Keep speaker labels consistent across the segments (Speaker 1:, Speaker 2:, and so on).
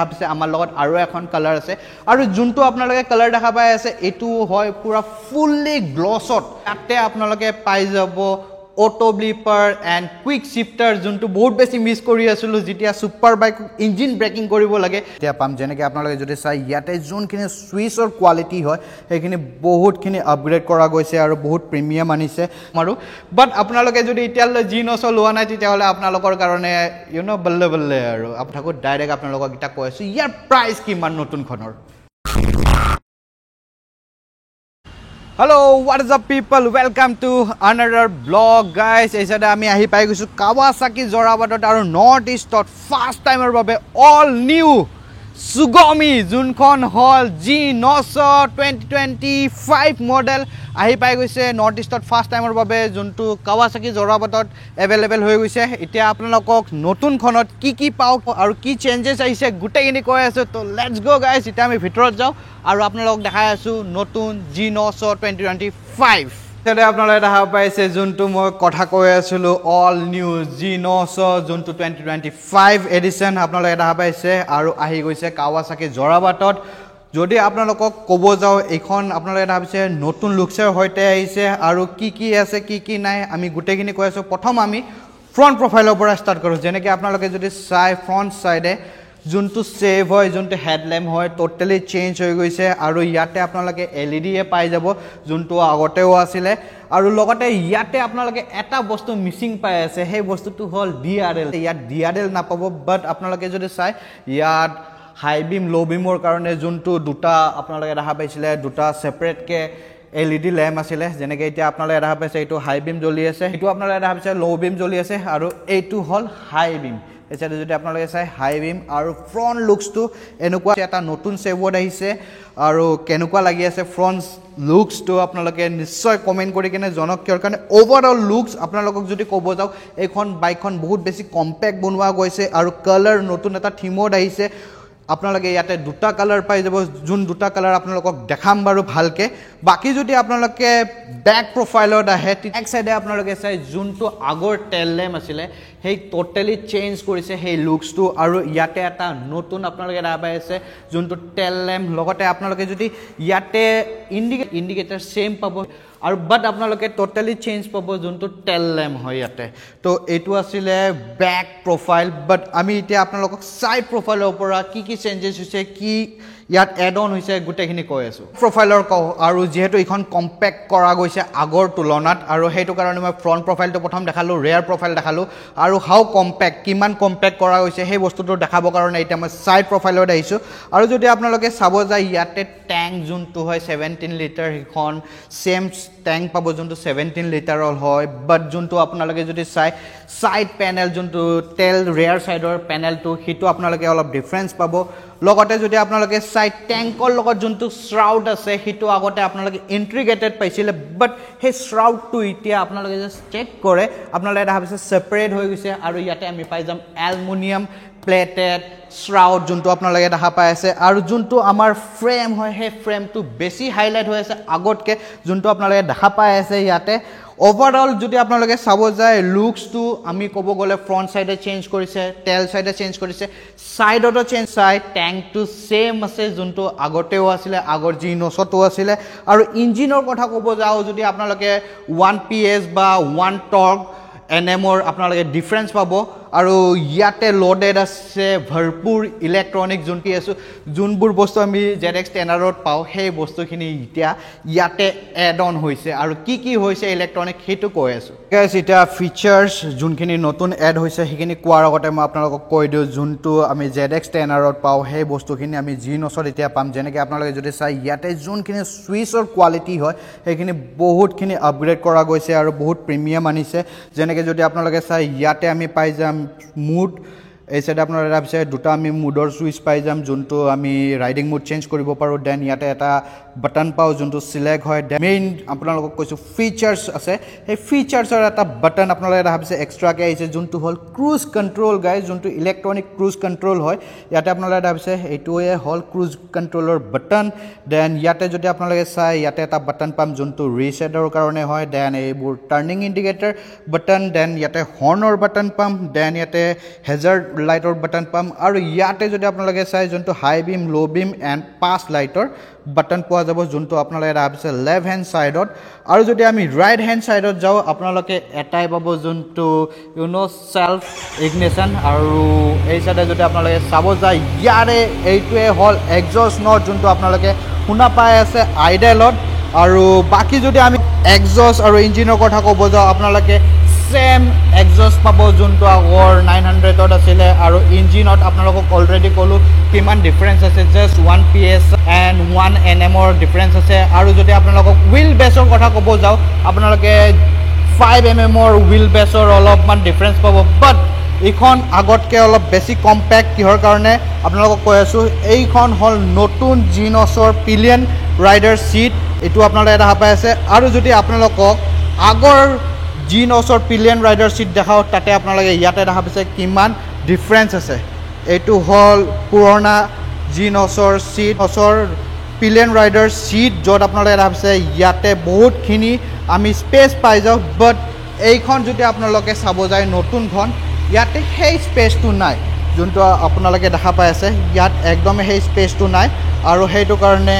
Speaker 1: ভাবিছে আমাৰ লগত আৰু এখন কালাৰ আছে আৰু যোনটো আপোনালোকে কালাৰ দেখা পাই আছে এটো হয় পুৰা ফুললি গ্লছত তাতে আপোনালোকে পাই যাব অটো ব্লিপাৰ এণ্ড কুইক শিফটাৰ যোনটো বহুত বেছি মিছ কৰি আছিলোঁ যেতিয়া ছুপাৰ বাইক ইঞ্জিন ব্ৰেকিং কৰিব লাগে এতিয়া পাম যেনেকৈ আপোনালোকে যদি চাই ইয়াতে যোনখিনি ছুইচৰ কোৱালিটি হয় সেইখিনি বহুতখিনি আপগ্ৰেড কৰা গৈছে আৰু বহুত প্ৰিমিয়াম আনিছে আৰু বাট আপোনালোকে যদি এতিয়ালৈ G9 লোৱা নাই তেতিয়াহ'লে আপোনালোকৰ কাৰণে বল্লে বল্লে আৰু আপোনাকো ডাইৰেক্ট আপোনালোকক এটা কৈ আছোঁ ইয়াৰ প্ৰাইচ কিমান নতুনখনৰ Hello, what is up people? Welcome to another vlog guys. Eisada ami ahi pai goisu Kawasaki Zorabatot aru North Eastot first timer babe all new Sugami junkhon hol G900 2025 model ahi pai goise North Eastot first timer babe juntu Kawasaki Zorabatot available hoi goise etia apnalokok notun khonot ki pau aru ki changes aise gute gini koi asu to let's go guys eta ami bhitorot jao aru apnalok dekhai asu notun G900 2025 তেনে আপোনালোকে দেখা পাইছে যোনটো মই কথা কৈ আছিলো all new G900 যোনটো 2025 এডিশন আপোনালোকে দেখা পাইছে আৰু আহি গৈছে Kawasaki Zorabatot যদি আপোনালোকক ক'ব যাও এখন আপোনালোকে দেখা পাইছে নতুন লুকছৰ হৈতে আহিছে আৰু কি আছে কি নাই আমি গুটেখিনি কৈ আছো প্ৰথম আমি ফ্ৰন্ট প্ৰফাইলৰ পৰা ষ্টাৰ্ট কৰো যেনেকৈ আপোনালোকে যদি চাই ফ্ৰন্ট সাইডে যোনটো সেভ হয় যোনটো হেডল্যাম্প হয় টোটালি চেঞ্জ হৈ গৈছে আৰু ইয়াতে আপোনালোকে LED এ পাই যাব যোনটো আগতেও আছিল আৰু লগতে ইয়াতে আপোনালোকে এটা বস্তু মিসিং পাই আছে সেই বস্তুটো হল DRL ইয়াত DRL নাপাব বাট আপোনালোকে যদি চাই ইয়াত হাই বিম লো বিমৰ কাৰণে যোনটো দুটা আপোনালোকে দেখা পাইছিলে দুটা সেপাৰেট কে LED ল্যাম্প আছিল যেনেকৈ এতিয়া আপোনালোকে দেখা পাইছে এইটো হাই বিম জ্বলি আছে এইটো আপোনালোকে দেখা পাইছে লো বিম জ্বলি আছে আৰু এইটো হল হাই বিম এছাতে যদি আপোনালোকে চাই হাই বিম আৰু ফ্ৰন্ট লুকছটো এনেকুৱা এটা নতুন সেভত আহিছে আৰু কেনেকুৱা লাগি আছে ফ্ৰন্ট লুকছটো আপোনালোকে নিশ্চয় কমেন্ট কৰি কিনে জনক কিয়ৰ কাৰণে ওভাৰঅল লুকছ আপোনালোকক যদি ক'ব যাও এইখন বাইকখন বহুত বেছি কম্পেক্ট বনোৱা গৈছে আৰু কালাৰ নতুন এটা থিমত আহিছে আপোনালোকে ইয়াতে দুটা কালাৰ পাই যাব যোন দুটা কালাৰ আপোনালোকক দেখাম বাৰু ভালকে বাকি যদি আপোনালোকে ব্যাক প্ৰফাইলত আহে এক সাইডে আপোনালোকে চাই যোনটো আগৰ টেল ল্যাম্প আছিল সেই টোটালি চেঞ্জ কৰিছে সেই লুকছটো আৰু ইয়াতে এটা নতুন আপোনালোকে দেখা পাই আছে যোনটো টেল ল্যাম্প লগতে আপোনালোকে যদি ইয়াতে ইন্ডিকেটৰ সেম পাব আৰু বাট আপোনালোকে টোটালি চেঞ্জ পাব যোনটো টেল ল্যাম্প হয় ইয়াতে তো এটো আছিল ব্যাক প্ৰফাইল বাট আমি এতিয়া আপোনালোকক সাইড প্ৰফাইলৰ পৰা কি চেঞ্জেস হৈছে কি ইয়াত এড অন হৈছে গুটেখিনি কৈ আছো প্ৰফাইলৰ আৰু যেহেতু এখন কম্পেক্ট কৰা গৈছে আগৰ তুলনাত আৰু হেতু কাৰণে মই ফ্ৰন্ট প্ৰফাইলটো প্ৰথম দেখালো ৰেয়াৰ প্ৰফাইল দেখালো আৰু হাউ কম্পেক্ট কিমান কম্পেক্ট কৰা হৈছে সেই বস্তুটো দেখাবৰ কাৰণে এতিয়া মই সাইড প্ৰফাইলত আহিছো আৰু যদি আপোনালোকে চাব যায় ইয়াতে ট্যাঙ্ক যোনটো হয় 17 লিটাৰ এখন সেম ট্যাঙ্ক পাব যোনটো 17 লিটাৰৰ হয় বাট যোনটো আপোনালোকে যদি চাই সাইড প্যানেল যোনটো টেল ৰেয়াৰ সাইডৰ প্যানেলটো হিটো আপোনালোকে অলপ ডিফাৰেন্স পাব লগতে যদি আপোনালোকে সাইড ট্যাঙ্কৰ লগত যোনটো শ্ৰাউড আছে হিটো আগতে আপোনালোকে ইন্টিগ্ৰেটেড পাইছিল বাট হে শ্ৰাউডটো এতিয়া আপোনালোকে জাস্ট চেক কৰে আপোনালোকে দেখা পাইছে সেপাৰেট হৈ গৈছে আৰু ইয়াতে আমি পাই যাম এলুমিনিয়াম প্লেটেড শ্ৰাউড যোনটো আপোনালোকে দেখা পাই আছে আৰু যোনটো আমাৰ ফ্ৰেম হয় হে ফ্ৰেমটো বেছি হাইলাইট হৈ আছে আগতকে যোনটো আপোনালোকে দেখা পাই আছে ইয়াতে ওভাৰঅল যদি আপোনালোকে চাব যায় লুকছটো আমি ক'ব গলে ফ্ৰন্ট সাইডে চেঞ্জ কৰিছে টেল সাইডে চেঞ্জ কৰিছে সাইডটো চেঞ্জ সাইড ট্যাঙ্কটো সেম আছে যোনটো আগতেও আছিল আগৰ G900 আছিল আৰু ইঞ্জিনৰ কথা ক'ব যাও যদি আপোনালোকে 1 PS বা 1 টৰ্ক NMৰ আপোনালোকে ডিফাৰেন্স পাব আৰু ইয়াতে লোডেড আছে ভৰপুৰ ইলেক্ট্ৰনিক যোনটি আছে যোনবোৰ বস্তু আমি ZX টেনাৰত পাও সেই বস্তুখিনি এতিয়া ইয়াতে এড অন হৈছে আৰু কি হৈছে ইলেক্ট্ৰনিক হেতু কৈ আছো গাইস এটা ফিচাৰ্স যোনখিনি নতুন এড হৈছে সেইখিনি কোৱাৰ আগতে মই আপোনালোকক কৈ দিও যোনটো আমি ZX টেনাৰত পাও সেই বস্তুখিনি আমি G900 এতিয়া পাম যেনেকৈ আপোনালোকে যদি চাই ইয়াতে যোনখিনি সুইচৰ কোৱালিটি হয় সেইখিনি বহুতখিনি আপগ্ৰেড কৰা গৈছে আৰু বহুত প্ৰিমিয়াম আনিছে যেনেকৈ যদি আপোনালোকে চাই ইয়াতে আমি পাই যাম মুড এই সাইডে আপোনালোকে ভাবিছে দুটা আমি মুডৰ সুইচ পাই যাম যোনটো আমি ৰাইডিং মুড চেঞ্জ কৰিব পাৰো দেন ইয়াতে এটা বাটন পাও যোনটো সিলেক্ট হয় মেইন আপোনালোকক কৈছো ফিচাৰ্স আছে এই ফিচাৰ্সৰ এটা বাটন আপোনালোকে ভাবিছে এক্সট্ৰা কে আছে যোনটো হল ক্ৰুজ কন্ট্ৰোল গাইজ যোনটো ইলেক্ট্ৰনিক ক্ৰুজ কন্ট্ৰোল হয় ইয়াতে আপোনালোকে ভাবিছে এইটোৱে হল ক্ৰুজ কন্ট্ৰোলৰ বাটন দেন ইয়াতে যদি আপোনালোকে চাই ইয়াতে এটা বাটন পাম যোনটো ৰিছেটৰ কাৰণে হয় দেন এইবোৰ টাৰ্নিং ইন্ডিকেটৰ বাটন দেন ইয়াতে হৰ্নৰ বাটন পাম দেন ইয়াতে হেজাৰ্ড লাইটৰ বাটন পাম আৰু ইয়াতে যদি আপোনালোকে চাই যোনটো হাই বিম লো বিম এণ্ড পাছ লাইটৰ বাটন পোৱা যাব যোনটো আপোনালোকে দেখা পাইছে লেফ্ট হেণ্ড ছাইডত আৰু যদি আমি ৰাইট হেণ্ড ছাইডত যাওঁ আপোনালোকে এটাই পাব যোনটো চেল্ফ ইগনিশ্যন আৰু এই চাইডে যদি আপোনালোকে চাব যায় ইয়াৰে এইটোৱে হ'ল এক্সজষ্ট নট যোনটো আপোনালোকে শুনা পাই আছে আইডেলত আৰু বাকি যদি আমি এক্সজষ্ট আৰু ইঞ্জিনৰ কথা ক'ব যাওঁ আপোনালোকে সেম এক্সজষ্ট পাব যোনটো আগৰ 900ত আছিলে আৰু ইঞ্জিনত আপোনালোকক অলৰেডি ক'লোঁ কিমান ডিফাৰেঞ্চ আছে জাষ্ট 1 PS এণ্ড 1 NMৰ ডিফাৰেঞ্চ আছে আৰু যদি আপোনালোকক হুইল বেছৰ কথা ক'ব যাওঁ আপোনালোকে 5 mmৰ হুইল বেছৰ অলপমান ডিফাৰেঞ্চ পাব বাট এইখন আগতকৈ অলপ বেছি কম্পেক্ট কিহৰ কাৰণে আপোনালোকক কৈ আছোঁ এইখন হ'ল নতুন জিনছৰ পিলিয়ন ৰাইডাৰ ছিট এইটো আপোনালোকে দেখা পাই আছে আৰু যদি আপোনালোকক আগৰ জিনছৰ পিলিয়ন ৰাইডাৰ ছিট দেখাওঁ তাতে আপোনালোকে ইয়াতে দেখা পাইছে কিমান ডিফাৰেঞ্চ আছে এইটো হ'ল পুৰণা জিনছৰ ছিটছৰ পিলিয়ন ৰাইডাৰ ছিট য'ত আপোনালোকে দেখা পাইছে ইয়াতে বহুতখিনি আমি স্পেচ পাই যাওঁ বাট এইখন যদি আপোনালোকে চাব যায় নতুনখন ইয়াতে সেই স্পেচটো নাই যোনটো আপোনালোকে দেখা পাই আছে ইয়াত একদমেই সেই স্পেচটো নাই আৰু সেইটো কাৰণে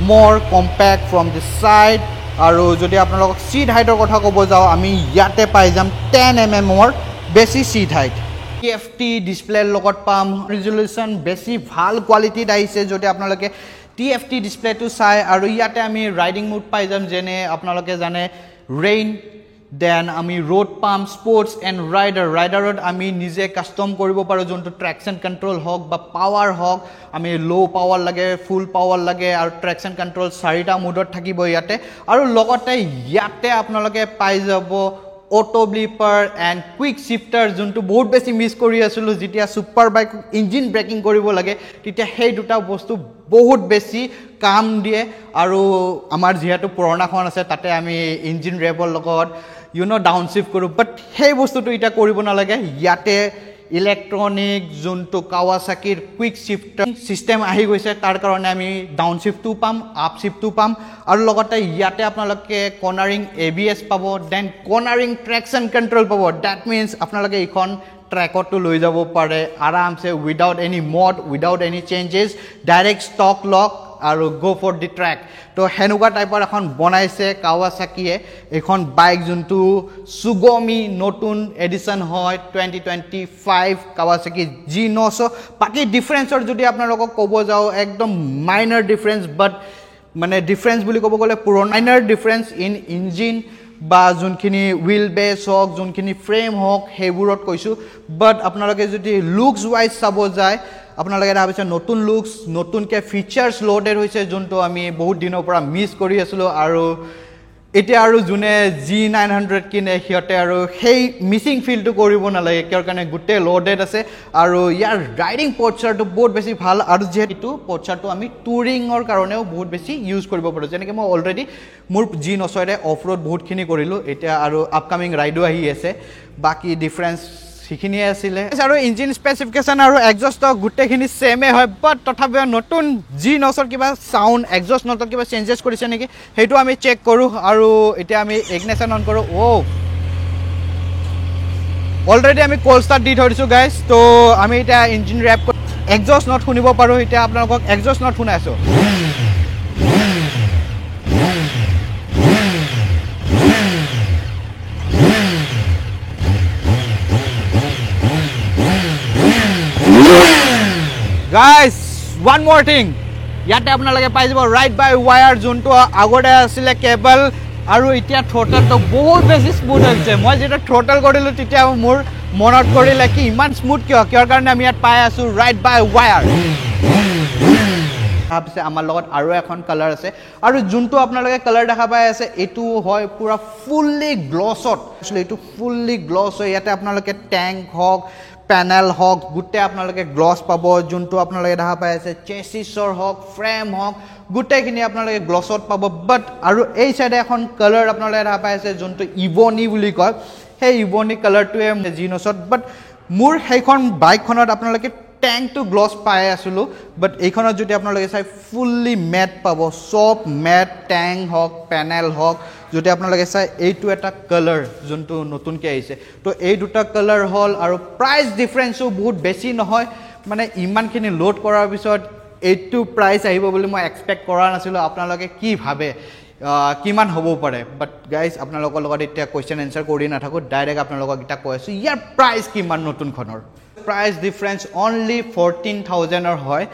Speaker 1: মোৰ কম্পেক্ট ফ্ৰম দি ছাইড আৰু যদি আপোনালোকক ছিট হাইটৰ কথা ক'ব যাওঁ আমি ইয়াতে পাই যাম 10 mmৰ বেছি ছিট হাইট TFT ডিছপ্লেৰ লগত পাম ৰিজলিউশ্যন বেছি ভাল কোৱালিটিত আহিছে যদি আপোনালোকে TFT ডিছপ্লেটো চাই আৰু ইয়াতে আমি ৰাইডিং মোড পাই যাম যেনে আপোনালোকে জানে ৰেইন দেন আমি ৰোড পাম স্পৰ্টছ এণ্ড ৰাইডাৰত আমি নিজে কাষ্টম কৰিব পাৰোঁ যোনটো ট্ৰেকশ্যন কণ্ট্ৰল হওক বা পাৱাৰ হওক আমি ল' পাৱাৰ লাগে ফুল পাৱাৰ লাগে আৰু ট্ৰেকশ্যন কণ্ট্ৰল 4টা মোডত থাকিব ইয়াতে আৰু লগতে ইয়াতে আপোনালোকে পাই যাব অটো ব্লিপাৰ এণ্ড কুইক শ্বিফটাৰ যোনটো বহুত বেছি মিছ কৰি আছিলোঁ যেতিয়া ছুপাৰ বাইক ইঞ্জিন ব্ৰেকিং কৰিব লাগে তেতিয়া সেই দুটা বস্তু বহুত বেছি কাম দিয়ে আৰু আমাৰ যিহেতু পুৰণাখন আছে তাতে আমি ইঞ্জিন ৰেপৰ লগত ডাউন শ্বিফ্ট কৰোঁ বাট সেই বস্তুটো এতিয়া কৰিব নালাগে ইয়াতে ইলেক্ট্ৰনিক যোনটো কাৱাছাকিৰ কুইক শ্বিফটাৰ ছিষ্টেম আহি গৈছে তাৰ কাৰণে আমি ডাউন শ্বিফ্টটো পাম আপ শ্বিফ্টটো পাম আৰু লগতে ইয়াতে আপোনালোকে কৰ্নাৰিং ABS পাব দেন কৰ্নাৰিং ট্ৰেকশ্যন কণ্ট্ৰল পাব ডেট মিনছ আপোনালোকে এইখন ট্ৰেকতো লৈ যাব পাৰে আৰামছে without any mod without any changes direct stock lock আৰু গো ফৰ দি ট্ৰেক তো সেনেকুৱা টাইপৰ এখন বনাইছে কাৱাছাকিয়ে এইখন বাইক যোনটো সুগমি নতুন এডিশ্যন হয় 2025 কাৱাছাকি G9 বাকী ডিফাৰেঞ্চৰ যদি আপোনালোকক ক'ব যাওঁ একদম মাইনাৰ ডিফাৰেঞ্চ বাট মানে ডিফাৰেঞ্চ বুলি ক'ব গ'লে মাইনাৰ ডিফাৰেঞ্চ ইন ইঞ্জিন বা যোনখিনি হুইল বেছ হওক যোনখিনি ফ্ৰেম হওক সেইবোৰত কৈছোঁ বাট আপোনালোকে যদি লুকছ ৱাইজ চাব যায় আপোনালোকে দেখা পাইছে নতুন লুকছ নতুনকৈ ফিচাৰ্ছ লোডেড হৈছে যোনটো আমি বহুত দিনৰ পৰা মিছ কৰি আছিলোঁ আৰু এতিয়া আৰু যোনে G900 কিনে সিহঁতে আৰু সেই মিছিং ফিলটো কৰিব নালাগে কিয়ৰ কাৰণে গোটেই লোডেড আছে আৰু ইয়াৰ ৰাইডিং প'চাৰটো বহুত বেছি ভাল আৰু যিহেতু প'চাৰটো আমি টুৰিঙৰ কাৰণেও বহুত বেছি ইউজ কৰিব পাৰোঁ যেনেকৈ মই অলৰেডি মোৰ G9ৰে অফ ৰোড বহুতখিনি কৰিলোঁ এতিয়া আৰু আপকামিং ৰাইডো আহি আছে বাকী ডিফাৰেঞ্চ সেইখিনিয়ে আছিলে আৰু ইঞ্জিন স্পেচিফিকেশ্যন আৰু এক্সজষ্ট গোটেইখিনি ছেমে হয় বাট তথাপিও নতুন G9ৰ কিবা চাউণ্ড এক্সজষ্ট নটত কিবা চেঞ্জেছ কৰিছে নেকি সেইটো আমি চেক কৰোঁ আৰু এতিয়া আমি ইগনিশ্যন অন কৰোঁ অলৰেডি আমি কল্ড ষ্টাৰ্ট দি থৈ দিছোঁ গাইজ তো আমি এতিয়া ইঞ্জিন ৰেপ এক্সজষ্ট নট শুনিব পাৰোঁ এতিয়া আপোনালোকক এক্সজষ্ট নট শুনাই আছোঁ Guys, one more thing. ইয়াতে আপোনালোকে পাই যাব ৰাইট বাই ৱায়াৰ যোনটো আগতে আছিলে কেবল আৰু এতিয়া থ্ৰটলটো বহুত বেছি স্মুথ হৈছে মই যেতিয়া থ্ৰটল কৰিলোঁ তেতিয়া মোৰ মনত কৰিলে কি ইমান স্মুথ কিয়ৰ কাৰণে আমি ইয়াত পাই আছোঁ ৰাইট বাই ৱায়াৰ তাৰপিছত আমাৰ লগত আৰু এখন কালাৰ আছে আৰু যোনটো আপোনালোকে কালাৰ দেখা পাই আছে এইটো হয় পুৰা ফুল্লি গ্লছত আচলতে এইটো ফুল্লি গ্লছ হয় ইয়াতে আপোনালোকে টেংক হওক পেনেল হওক গোটেই আপোনালোকে গ্লছ পাব যোনটো আপোনালোকে দেখা পাই আছে চেচিছৰ হওক ফ্ৰেম হওক গোটেইখিনি আপোনালোকে গ্লছত পাব বাট আৰু এই চাইডে এখন কালাৰ আপোনালোকে দেখা পাই আছে যোনটো ইভনি বুলি কয় সেই ইভনি কালাৰটোৱে G9ত বাট মোৰ সেইখন বাইকখনত আপোনালোকে টেংকটো গ্লছ পাই আছিলোঁ বাট এইখনত যদি আপোনালোকে চাই ফুল্লি মেট পাব চব মেট টেংক হওক পেনেল হওক যদি আপোনালোকে চাই এইটো এটা কালাৰ যোনটো নতুনকৈ আহিছে তো এই দুটা কালাৰ হ'ল আৰু প্ৰাইচ ডিফাৰেঞ্চো বহুত বেছি নহয় মানে ইমানখিনি লোড কৰাৰ পিছত এইটো প্ৰাইচ আহিব বুলি মই এক্সপেক্ট কৰা নাছিলোঁ আপোনালোকে কি ভাবে কিমান হ'ব পাৰে বাট গাইজ আপোনালোকৰ লগত এতিয়া কুৱেশ্যন এনচাৰ কৰি নাথাকোঁ ডাইৰেক্ট আপোনালোকক এতিয়া কৈ আছোঁ ইয়াৰ প্ৰাইচ কিমান নতুনখনৰ প্ৰাইচ ডিফাৰেঞ্চ অনলি 14,000 হয়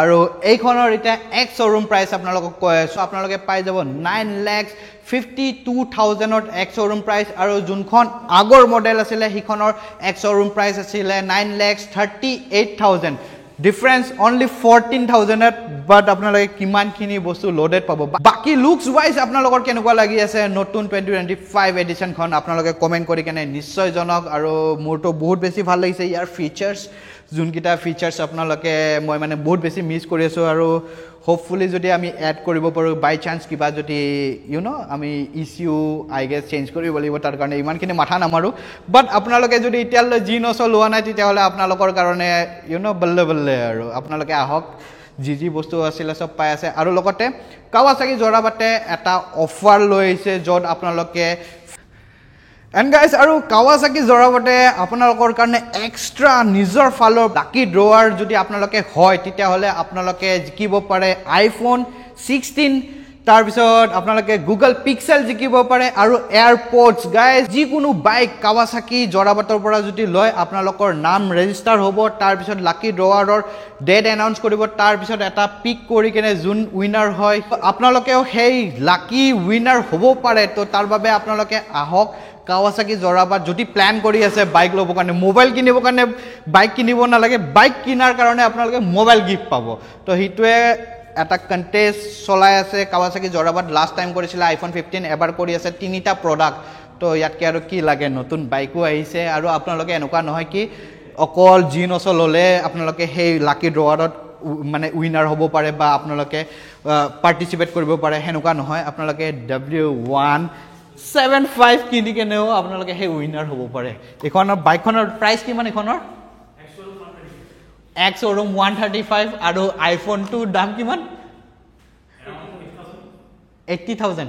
Speaker 1: আৰু এইখনৰ এতিয়া এক শ্ব'ৰুম প্ৰাইচ আপোনালোকক কৈ আছোঁ আপোনালোকে পাই যাব 9,52,000 এক শ্ব'ৰুম প্ৰাইচ আৰু যোনখন আগৰ মডেল আছিলে সেইখনৰ এক শ্ব'ৰুম প্ৰাইচ আছিলে 9,38,000 ডিফাৰেঞ্চ অনলি 14,000 বাট আপোনালোকে কিমানখিনি বস্তু লোডেড পাব বাকী লুকছ ৱাইজ আপোনালোকৰ কেনেকুৱা লাগি আছে নতুন 2025 এডিশ্যনখন আপোনালোকে কমেণ্ট কৰি কেনে নিশ্চয় জনাওক আৰু মোৰতো বহুত বেছি ভাল লাগিছে ইয়াৰ ফিচাৰ্ছ যোনকেইটা ফিচাৰ্ছ আপোনালোকে মই মানে বহুত বেছি মিছ কৰি আছোঁ আৰু হোপফুলি যদি আমি এড কৰিব পাৰোঁ বাই চান্স কিবা যদি আমি ইছ্যু আই গেছ চেঞ্জ কৰিব লাগিব তাৰ কাৰণে ইমানখিনি মাথা নামাৰোঁ বাট আপোনালোকে যদি এতিয়ালৈ যি লোৱা নাই তেতিয়াহ'লে আপোনালোকৰ কাৰণে বল্লে বল্লে আৰু আপোনালোকে আহক যি বস্তু আছিলে চব পাই আছে আৰু লগতে কাৱাছাকি জোৰাবাটে এটা অফাৰ লৈ আহিছে য'ত আপোনালোকে এণ্ড গাইজ আৰু কাৱাছাকি জোৰাবাটে আপোনালোকৰ কাৰণে এক্সট্ৰা নিজৰ ফালৰ লাকি ড্ৰৱাৰ যদি আপোনালোকে হয় তেতিয়াহ'লে আপোনালোকে জিকিব পাৰে iPhone 16 তাৰপিছত আপোনালোকে গুগল পিক্সেল জিকিব পাৰে আৰু এয়াৰপডছ গাইজ যিকোনো বাইক কাৱাছাকি জোৰাবাটৰ পৰা যদি লয় আপোনালোকৰ নাম ৰেজিষ্টাৰ হ'ব তাৰপিছত লাকি ড্ৰৱাৰৰ ডেট এনাউন্স কৰিব তাৰপিছত এটা পিক কৰি কেনে যোন উইনাৰ হয় আপোনালোকেও সেই লাকি উইনাৰ হ'ব পাৰে তো তাৰ বাবে আপোনালোকে আহক কাৱাছাকি জোৰাবাট যদি প্ল্যান কৰি আছে বাইক ল'বৰ কাৰণে মোবাইল কিনিবৰ কাৰণে বাইক কিনিব নালাগে বাইক কিনাৰ কাৰণে আপোনালোকে মোবাইল গিফ্ট পাব তো সেইটোৱে এটা কণ্টেষ্ট চলাই আছে কাৱাছাকি জোৰাবাট লাষ্ট টাইম কৰিছিলে iPhone 15 এবাৰ কৰি আছে 3টা প্ৰডাক্ট তো ইয়াতকৈ আৰু কি লাগে নতুন বাইকো আহিছে আৰু আপোনালোকে এনেকুৱা নহয় কি অকল জিনছ ল'লে আপোনালোকে সেই লাকি ড্ৰৱাৰত মানে উইনাৰ হ'ব পাৰে বা আপোনালোকে পাৰ্টিচিপেট কৰিব পাৰে সেনেকুৱা নহয় আপোনালোকে W175 কিনি কেনেও আপোনালোকে সেই উইনাৰ হ'ব পাৰে এইখনৰ বাইকখনৰ প্ৰাইচ কিমান এইখনৰ এক শ্ব'ৰুম 135 আৰু আইফোনটোৰ দাম কিমান 80,000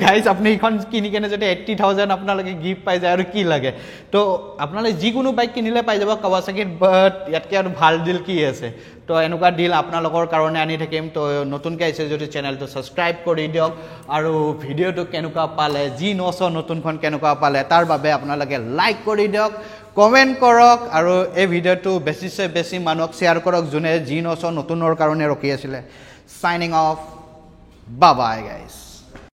Speaker 1: গাইজ আপুনি এইখন কিনি কেনে যদি 80,000 আপোনালোকে গিফ্ট পাই যায় আৰু কি লাগে তো আপোনালোকে যিকোনো বাইক কিনিলে পাই যাব কাৱাছাকিত বাট ইয়াতকৈ আৰু ভাল ডিল কি আছে তো এনেকুৱা ডিল আপোনালোকৰ কাৰণে আনি থাকিম তো নতুনকৈ আহিছে যদি চেনেলটো ছাবস্ক্ৰাইব কৰি দিয়ক আৰু ভিডিঅ'টো কেনেকুৱা পালে নতুনখন কেনেকুৱা পালে তাৰ বাবে আপোনালোকে লাইক কৰি দিয়ক কমেণ্ট কৰক আৰু এই ভিডিঅ'টো বেছিছে বেছি মানুহক শ্বেয়াৰ কৰক যোনে নতুনৰ কাৰণে ৰখি আছিলে signing off bye bye guys